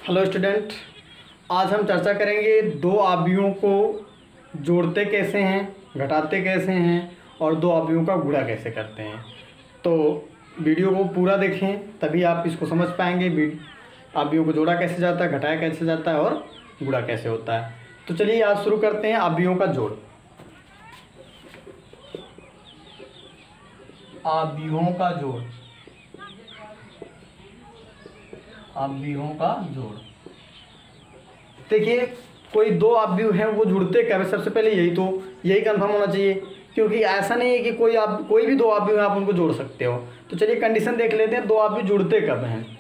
Hello student, आज हम चर्चा करेंगे दो अवयवों को जोड़ते कैसे हैं, घटाते कैसे हैं और दो अवयवों का गुणा कैसे करते हैं। तो वीडियो को पूरा देखें तभी आप इसको समझ पाएंगे अवयवों को जोड़ा कैसे जाता है, घटाया कैसे जाता है और गुणा कैसे होता है। तो चलिए आज शुरू करते हैं अवयवों का जोड़। अवयवों का जोड़, अवयवों का जोड़। देखिए कोई दो अवयव हैं वो जुड़ते कब है, सबसे पहले यही कंफर्म होना चाहिए, क्योंकि ऐसा नहीं है कि कोई भी दो अवयव हैं आप उनको जोड़ सकते हो। तो चलिए कंडीशन देख लेते हैं, दो अवयव जुड़ते कब हैं।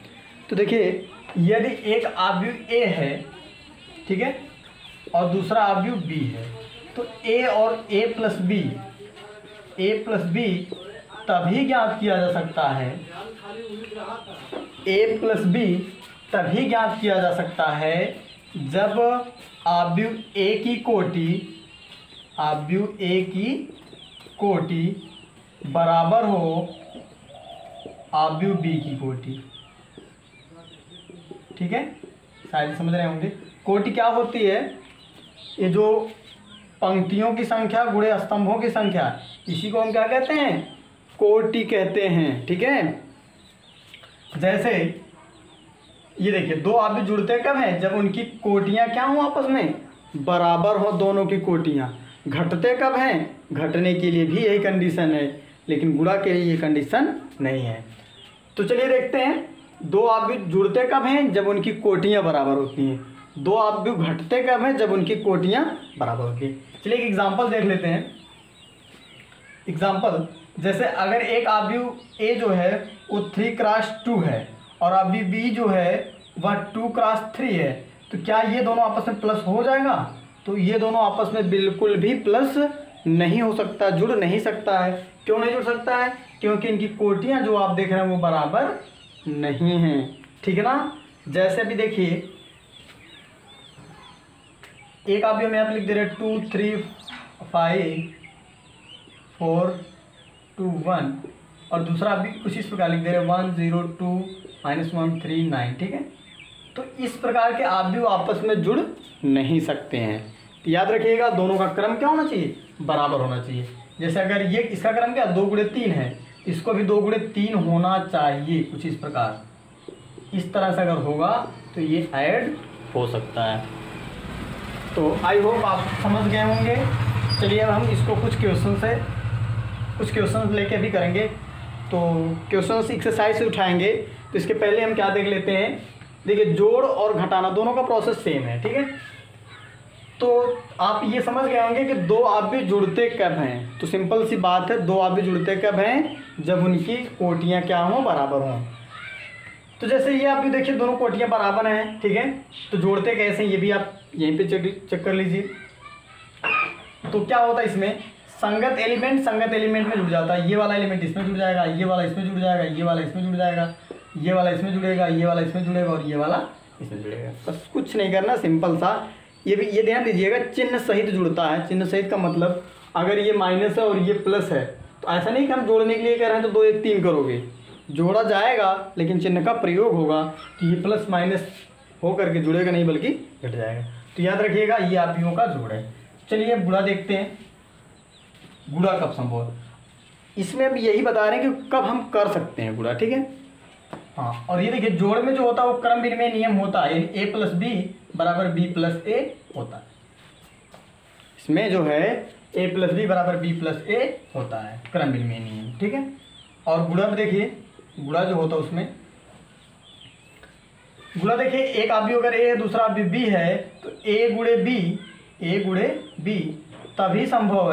तो देखिए यदि एक अवयव ए है, ठीक है, और दूसरा अवयव बी है, तो ए और ए प्लस बी तभी ज्ञात किया जा सकता है, ए प्लस बी तभी ज्ञात किया जा सकता है जब अवयव ए की कोटि बराबर हो अवयव बी की कोटि। ठीक है, शायद समझ रहे होंगे। कोटि क्या होती है? ये जो पंक्तियों की संख्या गुणे स्तंभों की संख्या, इसी को हम क्या कहते हैं? कोटि कहते हैं। ठीक है, जैसे ये देखिए दो अवयव जुड़ते कब हैं? जब उनकी कोटियां क्या हो, आपस में बराबर हो दोनों की कोटियां। घटते कब हैं? घटने के लिए भी यही कंडीशन है, लेकिन गुणा के लिए ये कंडीशन नहीं है। तो चलिए देखते हैं दो अवयव जुड़ते कब हैं? जब उनकी कोटियां बराबर होती हैं। दो अवयव घटते कब हैं? जब उनकी कोटियां बराबर होती हैं। चलिए एक एग्जाम्पल देख लेते हैं। एग्जाम्पल जैसे अगर एक अवयव ए जो है वो 3x2 है और अवयव बी जो है वह 2x3 है, तो क्या ये दोनों आपस में प्लस हो जाएगा? तो ये दोनों आपस में बिल्कुल भी प्लस नहीं हो सकता, जुड़ नहीं सकता है। क्यों नहीं जुड़ सकता है? क्योंकि इनकी कोटियां जो आप देख रहे हैं वो बराबर नहीं हैं। ठीक है ना। जैसे अभी देखिए एक अवयव में आप लिख दे रहे 2 3 5 4 2 1 और दूसरा अभी कुछ इस प्रकार लिख दे रहे 1 0 2 -1 3 9। ठीक है, तो इस प्रकार के अवयव आपस में जुड़ नहीं सकते हैं। तो याद रखिएगा दोनों का क्रम क्या होना चाहिए? बराबर होना चाहिए। जैसे अगर ये इसका क्रम क्या 2 × 3 है, इसको भी 2 × 3 होना चाहिए, कुछ इस प्रकार। इस तरह से अगर होगा तो ये ऐड हो सकता है। तो आई होप आप समझ गए होंगे। चलिए अब हम इसको कुछ क्वेश्चन लेके भी करेंगे। तो क्वेश्चन एक्सरसाइज से उठाएंगे। तो इसके पहले हम क्या देख लेते हैं। देखिए जोड़ और घटाना दोनों का प्रोसेस सेम है। ठीक है, तो आप ये समझ गए होंगे कि दो अवयव जुड़ते कब हैं। तो सिंपल सी बात है, दो अवयव जुड़ते कब हैं? जब उनकी कोटियां क्या हों, बराबर हों। तो जैसे ये अवयव देखिए दोनों कोटियां बराबर हैं। ठीक है, तो जोड़ते कैसे ये भी आप यहीं पे चेक कर लीजिए। तो क्या होता है इसमें? संगत एलिमेंट में जुड़ जाता है। ये वाला एलिमेंट इसमें जुड़ जाएगा, ये वाला इसमें जुड़ जाएगा, ये वाला इसमें जुड़ जाएगा, ये वाला इसमें जुड़ेगा, ये वाला इसमें जुड़ेगा और ये वाला इसमें जुड़ेगा। बस कुछ नहीं करना, सिंपल सा। ये ध्यान दीजिएगा चिन्ह सहित जुड़ता है। चिन्ह सहित का मतलब अगर ये माइनस है और ये प्लस है तो ऐसा नहीं कि हम जोड़ने के लिए कह रहे हैं तो 2 1 3 करोगे, जोड़ा जाएगा लेकिन चिन्ह का प्रयोग होगा तो ये प्लस माइनस हो करके जुड़ेगा नहीं बल्कि घट जाएगा। तो याद रखिएगा ये अवयवों का जोड़ है। चलिए गुणा देखते हैं। गुणा कब संभव है? इसमें अब यही बता रहे हैं कि कब हम कर सकते हैं गुणा। ठीक है, हाँ। और ये देखिए जोड़ में जो होता है वो क्रम विनिमय नियम होता है, यानी a + b = b + a होता है। इसमें जो है a + b = b + a होता है, क्रम विनिमय नियम। ठीक है, और गुणा में देखिए गुणा जो होता है उसमें गुणा देखिए एक अवयव अगर a है दूसरा अवयव b है तो a × b तभी संभव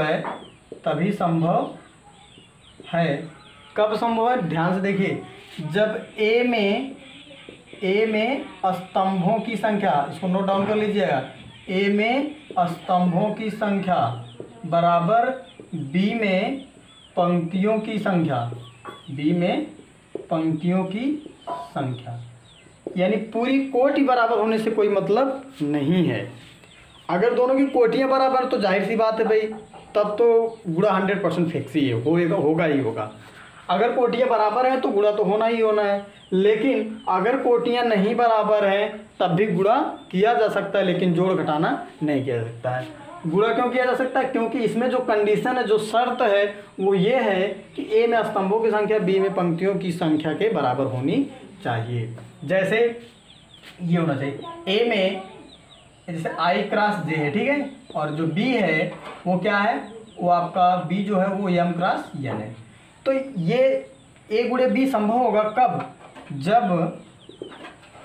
है। कब संभव है? ध्यान से देखिए, जब a में स्तंभों की संख्या, इसको नोट डाउन कर लीजिएगा, a में स्तंभों की संख्या बराबर b में पंक्तियों की संख्या, यानी पूरी कोटि बराबर होने से कोई मतलब नहीं है। अगर दोनों की कोटियां बराबर तो जाहिर सी बात है भाई, तब तो गुणा 100% फिक्स ही है, होगा ही होगा। अगर कोटियाँ बराबर हैं तो गुणा तो होना ही होना है, लेकिन अगर कोटियाँ नहीं बराबर हैं तब भी गुणा किया जा सकता है, लेकिन जोड़ घटाना नहीं किया जा सकता है। गुणा क्यों किया जा सकता है? क्योंकि इसमें जो कंडीशन है, जो शर्त है वो ये है कि ए में स्तंभों की संख्या बी में पंक्तियों की संख्या के बराबर होनी चाहिए। जैसे ये होना चाहिए, ए में जैसे आई क्रॉस जे है, ठीक है, और जो बी है वो क्या है, वो आपका बी जो है वो एम क्रॉस एन है। तो ये ए गुणे बी संभव होगा कब? जब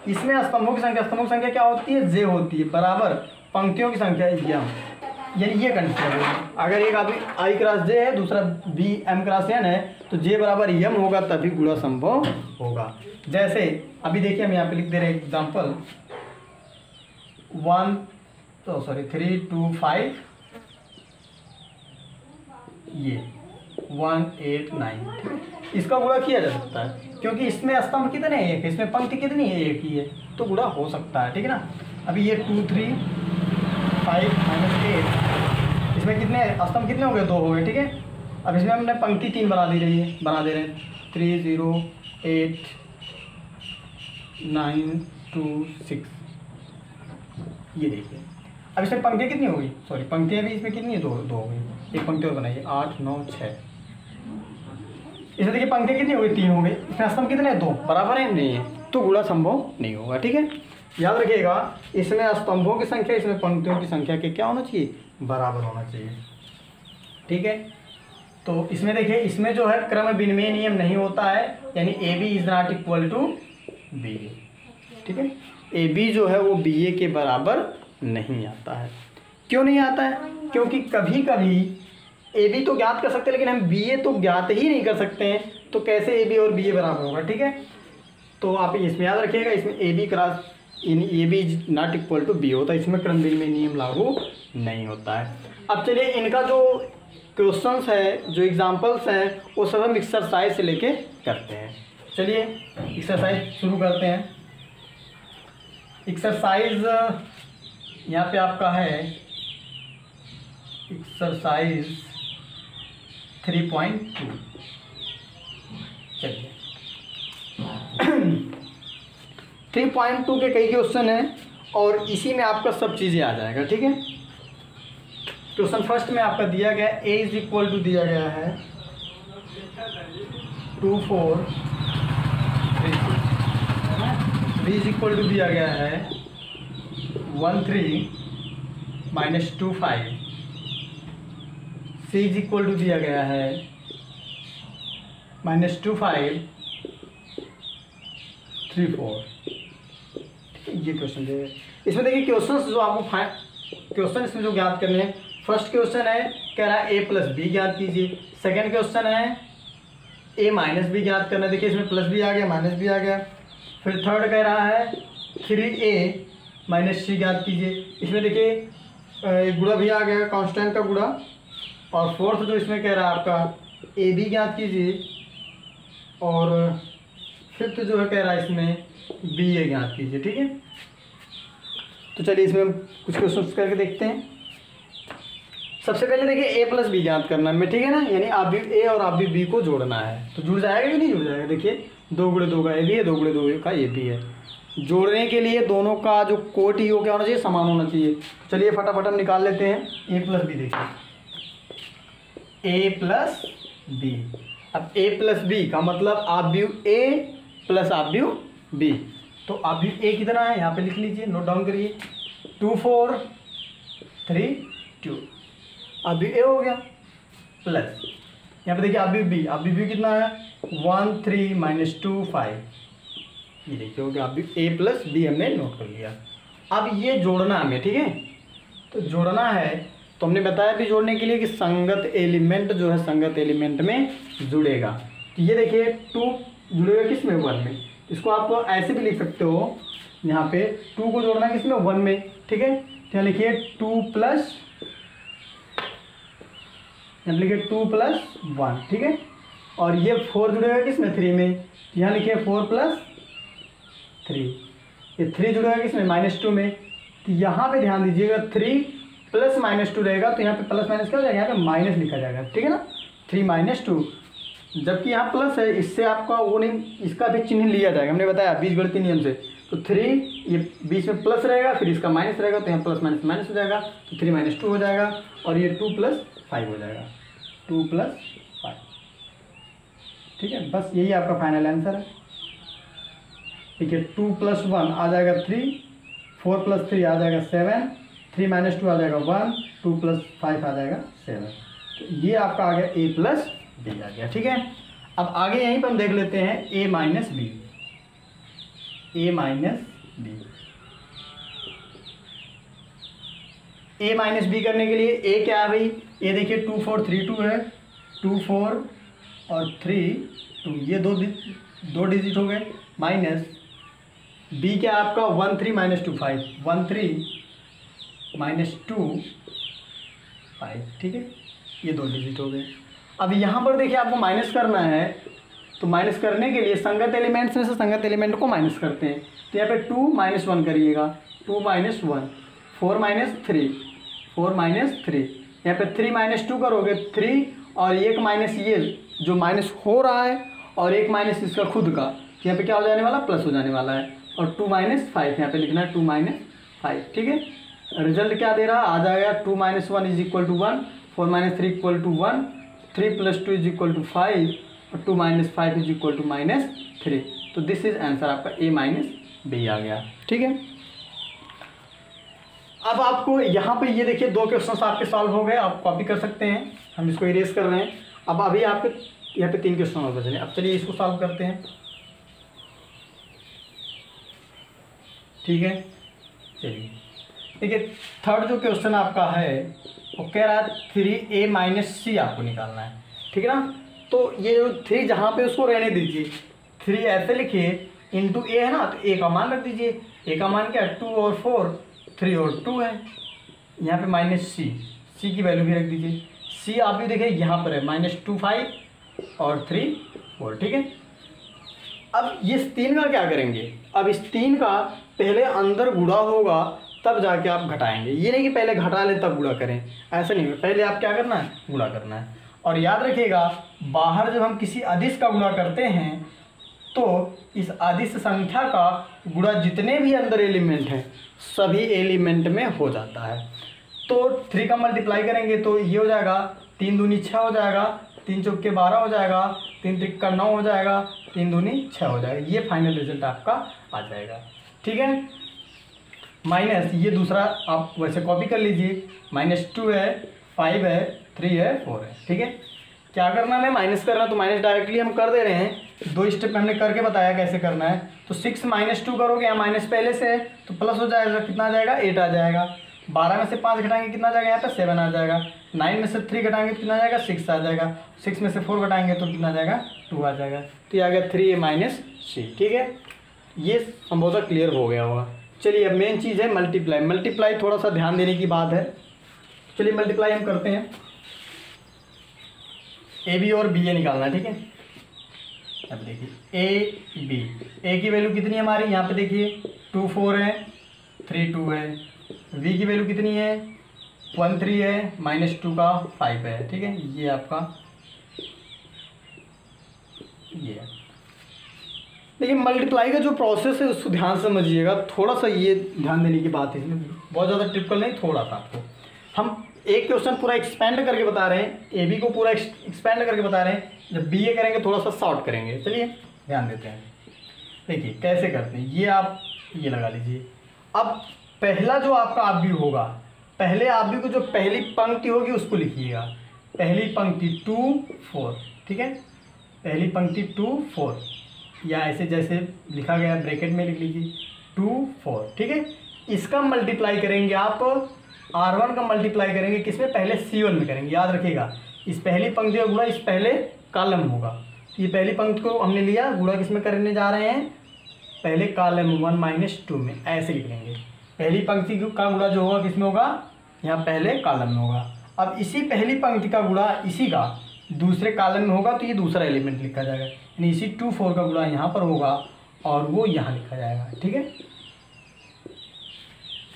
इसमें स्तंभों की संख्या क्या होती है? जे होती है, बराबर पंक्तियों की संख्या एम, यानी ये कंडीशन है। अगर एक आई क्रॉस जे है, दूसरा बी एम क्रॉस एन है, तो जे बराबर एम होगा, तभी गुणा संभव होगा। जैसे अभी देखिए हम यहाँ पे लिख दे रहे हैं एग्जाम्पल 3 2 5 ये 1 8 9, इसका गुणा किया जा सकता है क्योंकि इसमें स्तंभ कितने हैं? एक, इसमें पंक्ति कितनी है? एक ही है, तो गुणा हो सकता है, ठीक है ना। अभी ये 2 3 5 -8, इसमें कितने स्तंभ कितने हो गए? 2 हो गए, ठीक है। अब इसमें हमने पंक्ति 3 बना दे रहे हैं 3 0 8 9 2 6, ये देखिए। अब इसमें पंक्तियाँ कितनी हो गई? सॉरी, पंक्तियाँ भी इसमें कितनी है? 2 हो गई। एक पंक्ति और बनाइए 8 9 6, इसमें देखिए पंक्तियाँ कितनी हो गई? 3 हो गई। इसमें स्तंभ कितने हैं? 2, बराबर है नहीं है, तो गुणा संभव नहीं होगा, ठीक है। याद रखिएगा, इसमें स्तंभों की संख्या, इसमें पंक्तियों की संख्या के क्या होना चाहिए? बराबर होना चाहिए, ठीक है। तो इसमें देखिए, इसमें जो है क्रम विनिमय नियम नहीं होता है, यानी A B is not equal to B A, ठीक है। ए बी जो है वो बी ए के बराबर नहीं आता है। क्यों नहीं आता है? क्योंकि कभी कभी ए बी तो ज्ञात कर सकते हैं, लेकिन हम बी ए तो ज्ञात ही नहीं कर सकते हैं, तो कैसे ए बी और बी ए बराबर होगा, ठीक है। तो आप इसमें याद रखिएगा, इसमें A B cross A B is not equal to B होता है, इसमें क्रम विनिमय नियम लागू नहीं होता है। अब चलिए इनका जो क्वेश्चंस है, जो एग्जांपल्स हैं, वो सब हम एक्सरसाइज से लेके करते हैं। चलिए एक्सरसाइज शुरू करते हैं। एक्सरसाइज यहाँ पे आपका है एक्सरसाइज 3.2। चलिए 3.2 के कई क्वेश्चन हैं और इसी में आपका सब चीज़ें आ जाएगा, ठीक है। क्वेश्चन फर्स्ट में आपका दिया गया ए इज इक्वल टू दिया गया है 2 4 3 6, बी इज इक्वल टू दिया गया है 1 3 -2 5, सी इज इक्वल टू दिया गया है -2 5 3 4। ये क्वेश्चन है। इसमें देखिए क्वेश्चन जो आपको क्वेश्चन इसमें जो ज्ञात करने हैं, फर्स्ट क्वेश्चन है कह रहा है ए प्लस बी ज्ञात कीजिए। सेकंड क्वेश्चन है ए माइनस बी ज्ञात करना है। देखिए इसमें प्लस भी आ गया, माइनस भी आ गया। फिर थर्ड कह रहा है 3a माइनस सी ज्ञात कीजिए। इसमें देखिए गुणा भी आ गया, कांस्टेंट का गुणा। और फोर्थ जो इसमें कह रहा है आपका ए बी ज्ञात कीजिए। और फिफ्थ जो है कह रहा है इसमें बी ए ज्ञात कीजिए, ठीक है। तो चलिए इसमें हम कुछ क्वेश्चन करके देखते हैं। सबसे पहले देखिए ए प्लस बी ज्ञात करना है, ठीक है ना, यानी आप भी ए और आप भी बी को जोड़ना है। तो जुड़ जाएगा कि नहीं जुड़ जाएगा? देखिए 2 × 2 का ए बी है, 2 × 2 का ए बी है। जोड़ने के लिए दोनों का जो कोट ही हो क्या होना चाहिए? समान होना चाहिए। चलिए फटाफट हम निकाल लेते हैं। ए प्लस बी देखिए, ए प्लस बी। अब ए प्लस बी का मतलब आप व्यू ए प्लस आप व्यू बी। तो आप व्यू ए कितना है यहाँ पे लिख लीजिए, नोट डाउन करिए 2 4 3 2। आप व्यू ए हो गया प्लस यहाँ पे देखिए आप व्यू कितना है 1 3 -2 5। ये देखिए हो गया आप व्यू ए प्लस बी हमने नोट कर लिया। अब ये जोड़ना हमें, ठीक है। तो जोड़ना है तो हमने बताया भी जोड़ने के लिए कि संगत एलिमेंट जो है संगत एलिमेंट में जुड़ेगा। तो ये देखिए 2 जुड़ेगा किस में? 1 में। इसको आप ऐसे भी लिख सकते हो, यहाँ पे 2 को जोड़ना है किसमें? 1 में, ठीक है। तो यहाँ लिखिए 2 + यहाँ लिखिए 2 + 1, ठीक है। और ये 4 जुड़ेगा किसमें? 3 में। तो यहाँ लिखिए 4 + 3। ये 3 जुड़ेगा किसमें? -2 में। तो यहाँ पे ध्यान दीजिएगा 3 + -2 रहेगा, तो यहाँ पे प्लस माइनस क्या हो जाएगा? यहाँ पे माइनस लिखा जाएगा, ठीक है ना। 3 - 2 जबकि यहाँ प्लस है, इससे आपका वो नहीं, इसका भी चिन्ह लिया जाएगा, हमने बताया बीजगणितीय नियम से। तो 3 ये बीच में प्लस रहेगा, फिर इसका माइनस रहेगा, तो यहाँ प्लस माइनस माइनस हो जाएगा, तो 3 - 2 हो जाएगा, और ये 2 + 5 हो जाएगा, 2 + 5। ठीक है, बस यही आपका फाइनल आंसर है। ठीक है, 2 + 1 आ जाएगा 3, 4 + 3 आ जाएगा 7, 3 - 2 आ जाएगा 1, 2 + 5 आ जाएगा 7। तो ये आपका आ गया A + B आ गया। ठीक है, अब आगे यहीं पर हम देख लेते हैं A - B। A - B, A - B करने के लिए A क्या है भाई, ये देखिए 2 4 3 2 है, 2 4 और 3 2, ये दो डिजिट हो गए, माइनस B क्या आपका 1 3 - 2 5, 1 3 - 2 5। ठीक है, ये दो डिजिट हो गए। अब यहाँ पर देखिए आपको माइनस करना है, तो माइनस करने के लिए संगत एलिमेंट्स में से संगत एलिमेंट को माइनस करते हैं। तो यहाँ पे 2 - 1 करिएगा, 2 - 1, 4 - 3, 4 - 3, यहाँ पे 3 - 2 करोगे 3, और एक माइनस ये जो माइनस हो रहा है, और एक माइनस इसका खुद का, तो यहाँ पे क्या हो जाने वाला, प्लस हो जाने वाला है, और 2 - 5 यहाँ पे लिखना है, 2 - 5। ठीक है, रिजल्ट क्या दे रहा है, आ जाएगा 2 - 1 = 1, 4 - 3 = 1, 3 + 2 = 5, और 2 - 5 = -3। तो दिस इज आंसर आपका A - B आ गया। ठीक है, अब आपको यहाँ पे ये देखिए 2 क्वेश्चन आपके सॉल्व हो गए, आप कॉपी कर सकते हैं, हम इसको इरेज कर रहे हैं। अब अभी आपके यहाँ पे 3 क्वेश्चन और बचे हैं। अब चलिए इसको सॉल्व करते हैं। ठीक है, चलिए देखिए थर्ड जो क्वेश्चन आपका है वो कह रहा है 3A - C आपको निकालना है। ठीक है ना, तो ये जो 3 जहाँ पे उसको रहने दीजिए, 3 ऐसे लिखिए, इंटू A है ना, तो A का मान रख दीजिए। A का मान क्या है, 2 और 4, 3 और 2 है। यहाँ पे -C की वैल्यू भी रख दीजिए। C आप भी देखिए यहाँ पर है -2 5 और 3 4। ठीक है, अब इस 3 का क्या करेंगे, अब इस 3 का पहले अंदर गुणा होगा, तब जाके आप घटाएंगे। ये नहीं कि पहले घटा लें तब गुणा करें, ऐसा नहीं है, पहले आप क्या करना है, गुणा करना है। और याद रखिएगा, बाहर जब हम किसी अदिश का गुणा करते हैं, तो इस अदिश संख्या का गुणा जितने भी अंदर एलिमेंट हैं सभी एलिमेंट में हो जाता है। तो 3 का मल्टीप्लाई करेंगे तो ये हो जाएगा, 3 दूनी 6 हो जाएगा, 3 चौके 12 हो जाएगा, 3 त्रिका 9 हो जाएगा, 3 दूनी 6 हो जाएगा। ये फाइनल रिजल्ट आपका आ जाएगा। ठीक है, माइनस ये दूसरा आप वैसे कॉपी कर लीजिए, -2 है, 5 है, 3 है, 4 है। ठीक है, क्या करना है, माइनस करना, तो माइनस डायरेक्टली हम कर दे रहे हैं। 2 स्टेप हमने करके बताया कैसे करना है। तो 6 - 2 करोगे, यहाँ माइनस पहले से है तो प्लस हो जाएगा, कितना आ जाएगा, 8 आ जाएगा। 12 में से 5 घटाएंगे कितना आ जाएगा, यहाँ पे 7 आ जाएगा। 9 में से 3 घटाएंगे तो कितना आ जाएगा, 6 आ जाएगा। 6 में से 4 घटाएंगे तो कितना आ जाएगा, 2 आ जाएगा। तो ये आ गया 3A - C। ठीक है, ये संभवतः क्लियर हो गया होगा। चलिए अब मेन चीज़ है मल्टीप्लाई थोड़ा सा ध्यान देने की बात है। चलिए मल्टीप्लाई हम करते हैं, AB और BA निकालना है। ठीक है, अब देखिए AB, A की वैल्यू कितनी है हमारी, यहाँ पे देखिए 2 4 है, 3 2 है। V की वैल्यू कितनी है, 1 3 है, -2 का 5 है। ठीक है, ये आपका ये है। देखिए मल्टीप्लाई का जो प्रोसेस है उसको ध्यान से समझिएगा, थोड़ा सा ये ध्यान देने की बात है, इसमें बहुत ज़्यादा टिपिकल नहीं, थोड़ा सा आपको हम एक क्वेश्चन पूरा एक्सपेंड करके बता रहे हैं, AB को पूरा एक्सपेंड करके बता रहे हैं, जब BA करेंगे थोड़ा सा शॉर्ट करेंगे। चलिए ध्यान देते हैं, देखिए कैसे करते हैं। ये आप ये लगा लीजिए। अब पहला जो आपका आप भी होगा, पहले आप भी को जो पहली पंक्ति होगी उसको लिखिएगा, पहली पंक्ति 2 4। ठीक है, पहली पंक्ति 2 4, या ऐसे जैसे लिखा गया ब्रैकेट में लिख लीजिए 2 4। ठीक है, इसका मल्टीप्लाई करेंगे आप, R1 का मल्टीप्लाई करेंगे किसमें, पहले C1 में करेंगे। याद रखिएगा, इस पहली पंक्ति का गुणा इस पहले कॉलम होगा। ये पहली पंक्ति को हमने लिया, गुणा किसमें करने जा रहे हैं, पहले कॉलम 1 - 2 में, ऐसे लिख लेंगे। पहली पंक्ति का गुणा जो होगा किसमें होगा, यहाँ पहले कॉलम में होगा। अब इसी पहली पंक्ति का गुणा इसी का दूसरे कॉलम में होगा, तो ये दूसरा एलिमेंट लिखा जाएगा, यानी इसी 2 4 का गुणा यहाँ पर होगा और वो यहाँ लिखा जाएगा। ठीक है,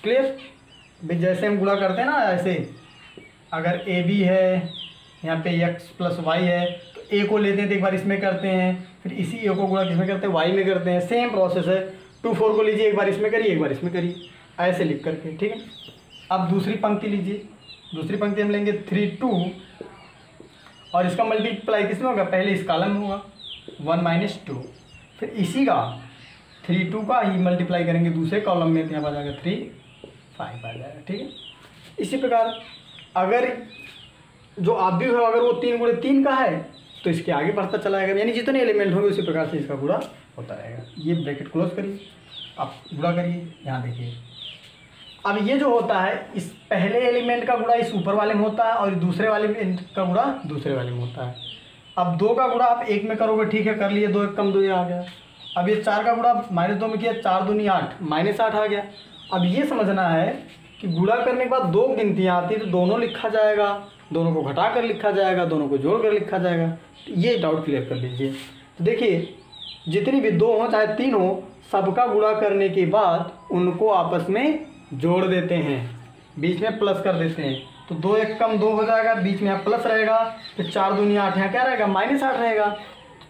क्लियर। भाई जैसे हम गुणा करते हैं ना, ऐसे अगर AB है, यहाँ पे x + y है, तो ए को लेते हैं तो एक बार इसमें करते हैं, फिर इसी ए को गुणा किसमें करते हैं, वाई में करते हैं। सेम प्रोसेस है, 2 4 को लीजिए, एक बार इसमें करिए एक बार इसमें करिए, ऐसे लिख करके, ठीक है। अब दूसरी पंक्ति लीजिए, दूसरी पंक्ति हम लेंगे 3 2 और इसका मल्टीप्लाई किसमें होगा, पहले इस कॉलम में होगा 1 - 2, फिर इसी का 3 2 का ही मल्टीप्लाई करेंगे दूसरे कॉलम में, तो यहाँ पर आ जाएगा 3 5 आ जाएगा, ठीक है। इसी प्रकार अगर जो आप भी हो अगर वो 3 × 3 का है तो इसके आगे बढ़ता चला जाएगा, यानी जितने एलिमेंट होंगे उसी प्रकार से इसका गुणा होता रहेगा। ये ब्रैकेट क्लोज करिए, आप गुणा करिए, यहाँ देखिए। अब ये जो होता है इस पहले एलिमेंट का गुणा इस ऊपर वाले में होता है और दूसरे वाले का गुणा दूसरे वाले में होता है। अब 2 का गुणा आप 1 में करोगे, ठीक है, कर लिए, 2 1 कम 2 ये आ गया। अब ये 4 का गुणा -2 में किया, 4 दूनी 8 -8 आ गया। अब ये समझना है कि गुणा करने के बाद 2 गिनतियाँ आती है तो दोनों लिखा जाएगा, दोनों को घटा कर लिखा जाएगा, दोनों को जोड़ कर लिखा जाएगा। तो ये डाउट क्लियर कर लीजिए। तो देखिए जितनी भी 2 हो चाहे 3 हो, सबका गुणा करने के बाद उनको आपस में जोड़ देते हैं, बीच में प्लस कर देते हैं। तो 2 1 कम 2 हो जाएगा, बीच में यहाँ प्लस रहेगा, फिर 4 दूनी 8 यहाँ क्या रहेगा, -8 रहेगा।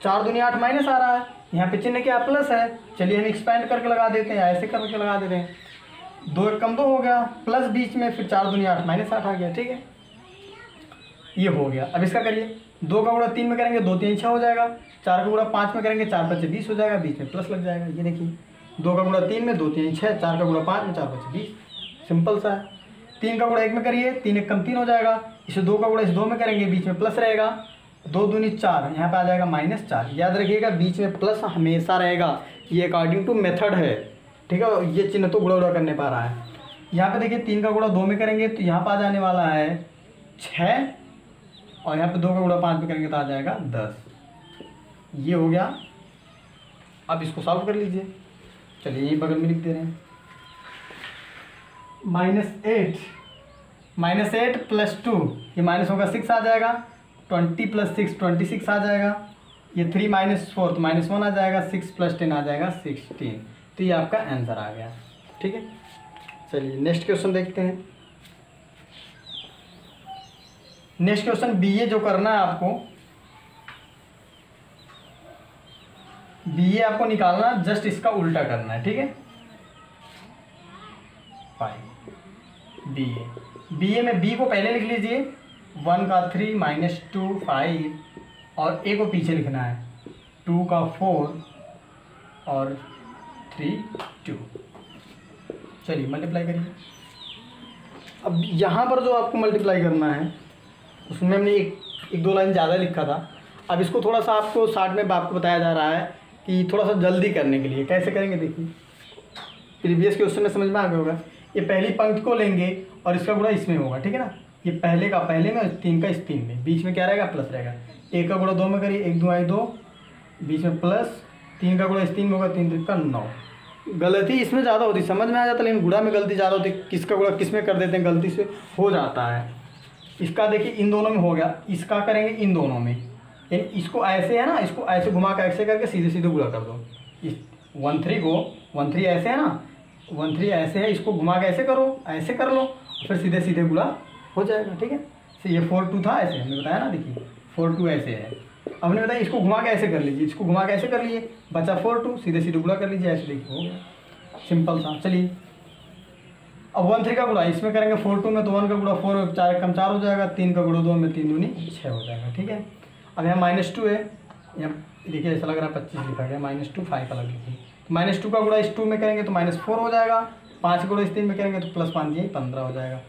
4 दूनी 8 माइनस आ रहा है, यहाँ पे चिन्ह क्या प्लस है। चलिए हम एक्सपेंड करके लगा देते हैं, ऐसे करके लगा देते हैं। 2 1 कम 2 हो गया, प्लस बीच में, फिर 4 दूनी 8 -8 आ गया, ठीक है, ये हो गया। अब इसका करिए, 2 का गुणा 3 में करेंगे, 2 3 6 हो जाएगा। 4 का गुणा 5 में करेंगे, 4 5 20 हो जाएगा, बीच में प्लस लग जाएगा। ये देखिए 2 का गुणा 3 में, 2 3 6, 4 का गुणा 5 में, 4 5 20, सिंपल सा है। 3 का गुणा 1 में करिए, 3 1 कम 3 हो जाएगा। इसे 2 का गुणा इस 2 में करेंगे, बीच में प्लस रहेगा, 2 दूनी 4, यहाँ पे आ जाएगा -4। याद रखिएगा बीच में प्लस हमेशा रहेगा, ये अकॉर्डिंग टू मेथड है, ठीक है। ये चिन्ह तो गुणा करने पा रहा है। यहाँ पे देखिए 3 का गुणा 2 में करेंगे तो यहाँ पर आ जाने वाला है 6 और यहाँ पे 2 का गुणा 5 में करेंगे तो आ जाएगा 10। ये हो गया। अब इसको सॉल्व कर लीजिए, चलिए यही बगल में लिख दे रहे हैं। -8 + 2, ये माइनस होगा 6 आ जाएगा। 20 + 6 26 आ जाएगा। ये 3 - 4 तो -1 आ जाएगा। 6 + 10 आ जाएगा 16। तो ये आपका आंसर आ गया, ठीक है। चलिए नेक्स्ट क्वेश्चन देखते हैं। नेक्स्ट क्वेश्चन बीए जो करना है आपको, बीए आपको निकालना, जस्ट इसका उल्टा करना है, ठीक है। 5 बीए में बी को पहले लिख लीजिए, 1 का 3 -2 5 और ए को पीछे लिखना है, 2 का 4 और 3 2। चलिए मल्टीप्लाई करिए। अब यहाँ पर जो आपको मल्टीप्लाई करना है उसमें हमने एक 2 लाइन ज़्यादा लिखा था। अब इसको थोड़ा सा आपको शार्ट में आपको बताया जा रहा है कि थोड़ा सा जल्दी करने के लिए कैसे करेंगे। देखिए प्रीवियस क्वेश्चन में समझ में आ गया होगा। ये पहली पंक्ति को लेंगे और इसका गुणा इसमें होगा, ठीक है ना। ये पहले का पहले में, 3 का इस 3 में, बीच में क्या रहेगा, प्लस रहेगा। 1 का गुणा 2 में करिए, 1 2 आई 2, बीच में प्लस। 3 का गुणा इस 3 में होगा, 3 3 का 9। गलती इसमें ज़्यादा होती, समझ में आ जाता, लेकिन गुणा में गलती ज़्यादा होती। किसका गुणा किस में कर देते हैं, गलती से हो जाता है। इसका देखिए इन दोनों में हो गया, इसका करेंगे इन दोनों में। इसको ऐसे है ना, इसको ऐसे घुमा कर ऐसे करके सीधे सीधे गुणा कर दो। इस 1 3 को 1 3 ऐसे है ना, 1 3 ऐसे है, इसको घुमा के ऐसे करो, ऐसे कर लो, फिर सीधे सीधे गुणा हो जाएगा, ठीक है। तो ये 4 2 था, ऐसे हमने बताया ना, देखिए 4 2 ऐसे है। अब हमने बताया इसको घुमा के ऐसे कर लीजिए, इसको घुमा के ऐसे कर लिए, बचा 4 2, सीधे सीधे गुणा कर लीजिए, ऐसे देखिए हो गया, सिंपल सा। चलिए अब 1 3 का गुणा इसमें करेंगे 4 2 में, तो 1 का गुणा 4 4 कम 4 हो जाएगा। 3 का गुणा 2 में, 3 दूनी 6 हो जाएगा, ठीक है। अब यहाँ -2 है, यहाँ देखिए ऐसा लग रहा है 25 लिखा गया, -2 5 अलग लिखिए। -2 का गुणा इस 2 में करेंगे तो -4 हो जाएगा। 5 का गुणा इस 3 में करेंगे तो +5 दिए 15 हो जाएगा।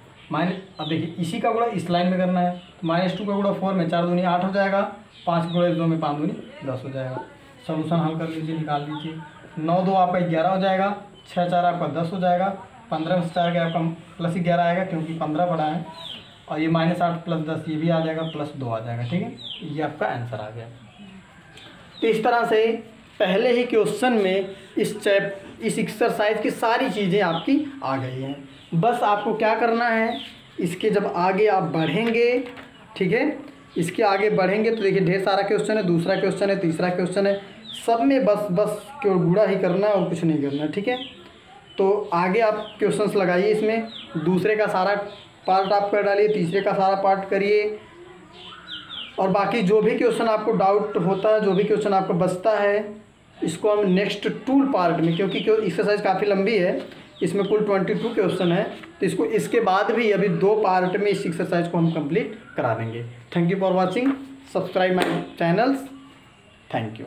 अब देखिए इसी का गुणा इस लाइन में करना है, तो -2 का गुणा 4 में, 4 दूनी 8 हो जाएगा। 5 का गुणा इस 2 में, 5 दूनी 10 हो जाएगा। सोल्यूशन हल कर लीजिए, निकाल लीजिए। 9 2 आपका 11 हो जाएगा, 6 4 आपका 10 हो जाएगा। 15 में से 4 गया आपका +11 आएगा, क्योंकि 15 पड़ा है। और ये -8 + 10 ये भी आ जाएगा, +2 आ जाएगा, ठीक है। ये आपका आंसर आ गया। तो इस तरह से पहले ही क्वेश्चन में इस एक्सरसाइज की सारी चीज़ें आपकी आ गई हैं। बस आपको क्या करना है, इसके जब आगे आप बढ़ेंगे, ठीक है, इसके आगे बढ़ेंगे तो देखिए ढेर सारा क्वेश्चन है, दूसरा क्वेश्चन है, तीसरा क्वेश्चन है, सब में बस केवल गुणा ही करना है और कुछ नहीं करना, ठीक है। तो आगे आप क्वेश्चंस लगाइए, इसमें दूसरे का सारा पार्ट आप कर डालिए, तीसरे का सारा पार्ट करिए, और बाकी जो भी क्वेश्चन आपको डाउट होता है, जो भी क्वेश्चन आपको बचता है, इसको हम नेक्स्ट टूल पार्ट में, क्योंकि एक्सरसाइज काफ़ी लंबी है, इसमें कुल 22 क्वेश्चन है, तो इसको इसके बाद भी अभी 2 पार्ट में इस एक्सरसाइज को हम कंप्लीट करा देंगे। Thank you for watching, subscribe my channels, thank you.